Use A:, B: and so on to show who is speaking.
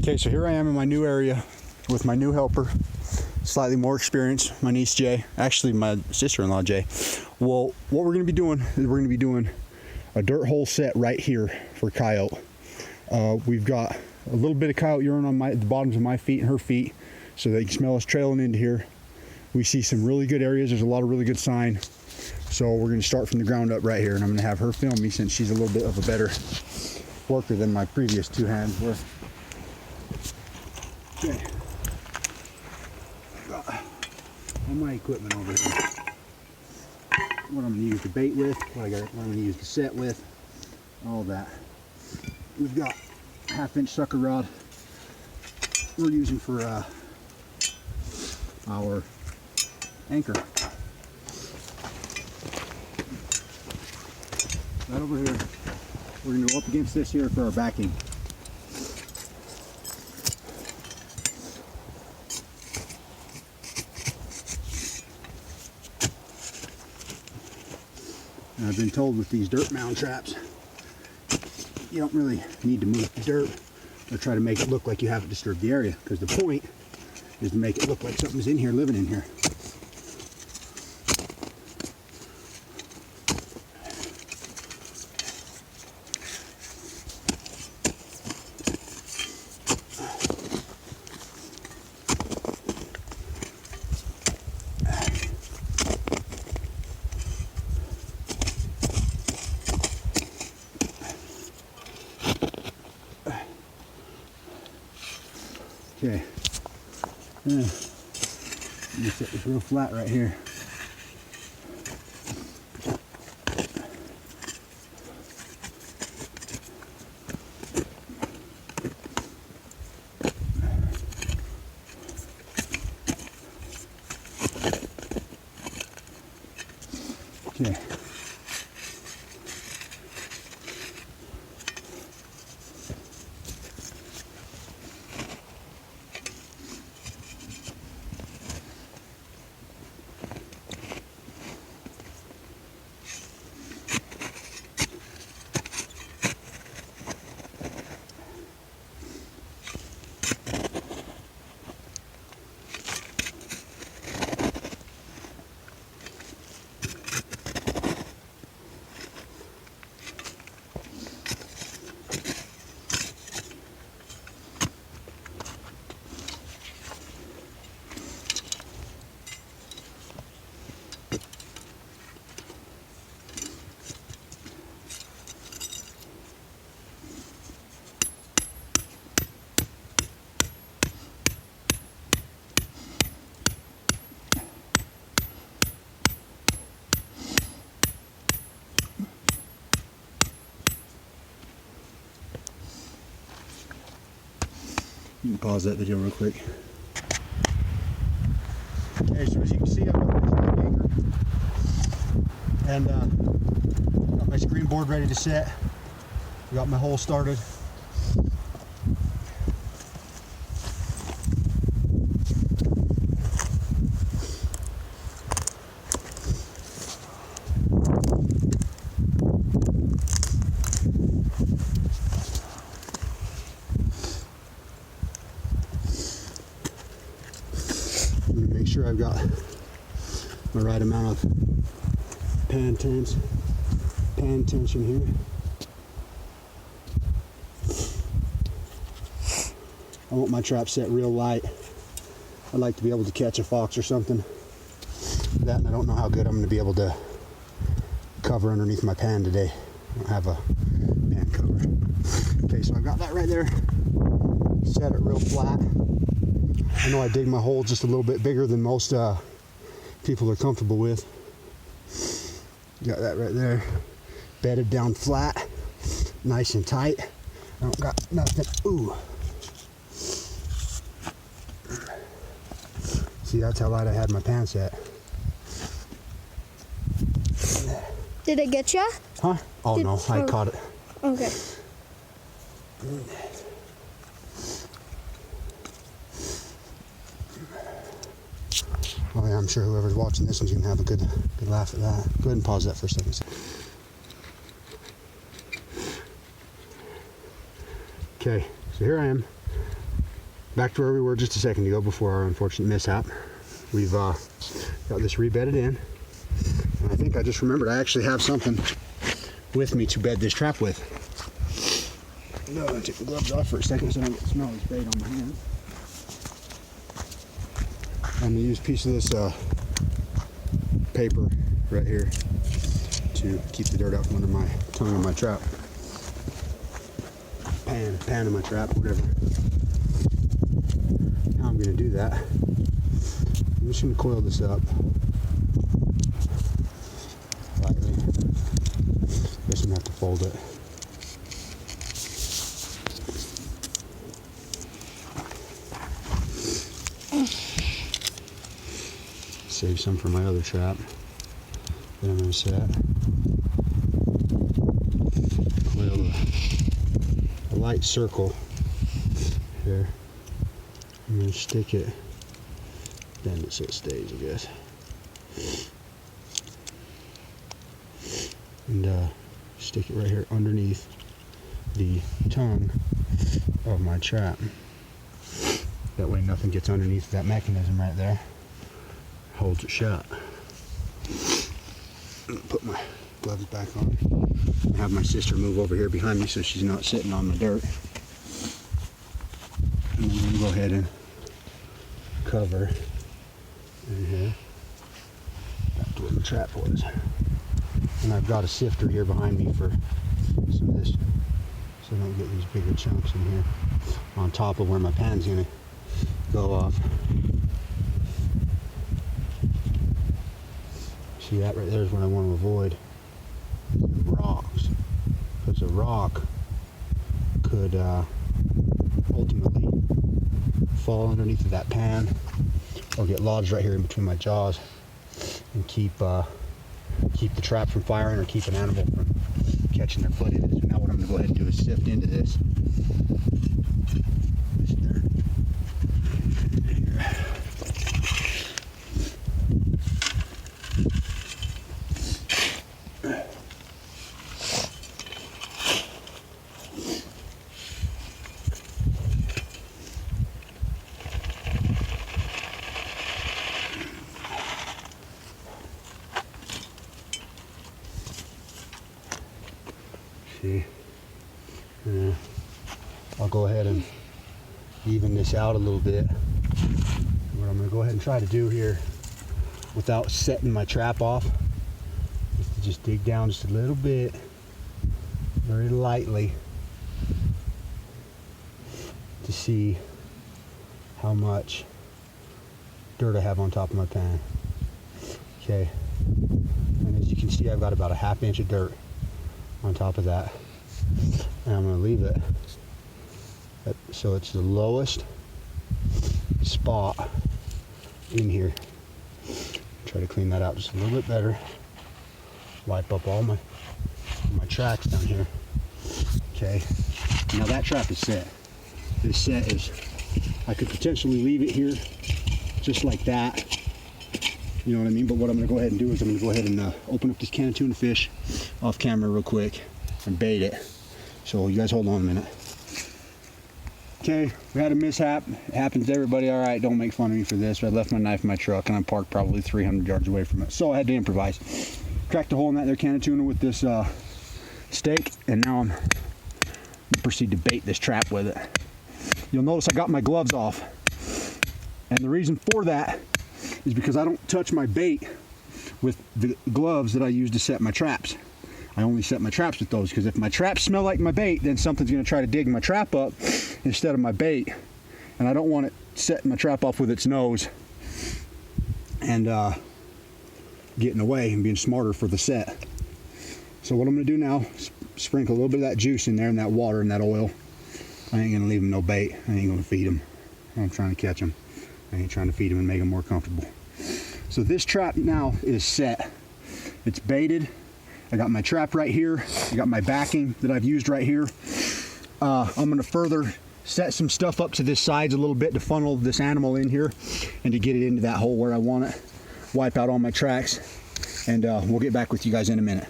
A: Okay, so here I am in my new area with my new helper, slightly more experienced, my niece Jay, actually my sister-in-law Jay. Well, what we're gonna be doing is we're gonna be doing a dirt hole set right here for coyote. We've got a little bit of coyote urine on the bottoms of my feet and her feet, so they can smell us trailing into here. We see some really good areas. There's a lot of really good sign. So we're gonna start from the ground up right here, and I'm gonna have her film me since she's a little bit of a better worker than my previous two hands were. Okay. Got all my equipment over here. What I'm gonna use the bait with, what I'm gonna use the set with, all that. We've got a 1/2-inch sucker rod we're using for our anchor. Right over here, we're gonna go up against this here for our backing. And I've been told with these dirt mound traps, you don't really need to move the dirt or try to make it look like you haven't disturbed the area, because the point is to make it look like something's in here, living in here. Okay, let me set this real flat right here. Okay. You can pause that video real quick. Okay, so as you can see, I've got my drag anchor and got my screen board ready to set. Got my hole started. Make sure I've got the right amount of pan tension here. I want my trap set real light. I'd like to be able to catch a fox or something. That, and I don't know how good I'm going to be able to cover underneath my pan today. I don't have a pan cover. Okay, so I've got that right there. Set it real flat. I know I dig my hole just a little bit bigger than most people are comfortable with. Got that right there. Bedded down flat, nice and tight. I don't got nothing. Ooh. See, that's how light I had my pan set.
B: Did it get you?
A: Huh? Oh no, I caught it.
B: Okay.
A: Oh yeah, I'm sure whoever's watching this one's gonna have a good laugh at that. Go ahead and pause that for a second. Okay, so here I am. back to where we were just a second ago before our unfortunate mishap. We've got this rebedded in. And I think I just remembered I actually have something with me to bed this trap with. No, I'm gonna take the gloves off for a second so I don't get smell this bait on my hand. I'm gonna use a piece of this paper right here to keep the dirt out from under my tongue of my trap. Pan of my trap, whatever. How I'm gonna do that, I'm just gonna coil this up lightly. Guess I'm gonna have to fold it. Save some for my other trap that I'm going to set. Coil a light circle here. I'm going to stick it, bend it so it stays, I guess. And stick it right here underneath the tongue of my trap. That way nothing gets underneath that mechanism right there. Holds it shut. Put my gloves back on. I have my sister move over here behind me so she's not sitting on the dirt. And then I'm going to go ahead and cover in here. Back to where the trap was. And I've got a sifter here behind me for some of this so I don't get these bigger chunks in here on top of where my pan's going to go off. See, that right there is what I want to avoid. Rocks. Because a rock could ultimately fall underneath of that pan or get lodged right here in between my jaws and keep the trap from firing or keep an animal from catching their foot in it. So now what I'm going to go ahead and do is sift into this. See, I'll go ahead and even this out a little bit. What I'm going to go ahead and try to do here without setting my trap off is to just dig down just a little bit, very lightly, to see how much dirt I have on top of my pan. Okay, and as you can see, I've got about a ½ inch of dirt on top of that, and I'm going to leave it so it's the lowest spot in here. Try to clean that out just a little bit better. Wipe up all my tracks down here. Okay, now that trap is set. This set is, I could potentially leave it here just like that, you know what I mean? But what I'm going to go ahead and do is I'm going to go ahead and open up this can of tuna fish off camera real quick and bait it. So you guys hold on a minute. Okay, we had a mishap. It happens to everybody. All right, don't make fun of me for this. I left my knife in my truck and I'm parked probably 300 yards away from it. So I had to improvise. Cracked a hole in that there can of tuna with this stake, and now I'm going to proceed to bait this trap with it. You'll notice I got my gloves off. And the reason for that is because I don't touch my bait with the gloves that I use to set my traps. I only set my traps with those because if my traps smell like my bait, then something's going to try to dig my trap up instead of my bait. And I don't want it setting my trap off with its nose and getting away and being smarter for the set. So what I'm going to do now is sprinkle a little bit of that juice in there and that water and that oil. I ain't going to leave them no bait. I ain't going to feed them. I'm trying to catch them. I ain't trying to feed them and make them more comfortable. So this trap now is set. It's baited. I got my trap right here. I got my backing that I've used right here. I'm going to further set some stuff up to this sides a little bit to funnel this animal in here and to get it into that hole where I want it. Wipe out all my tracks, and we'll get back with you guys in a minute.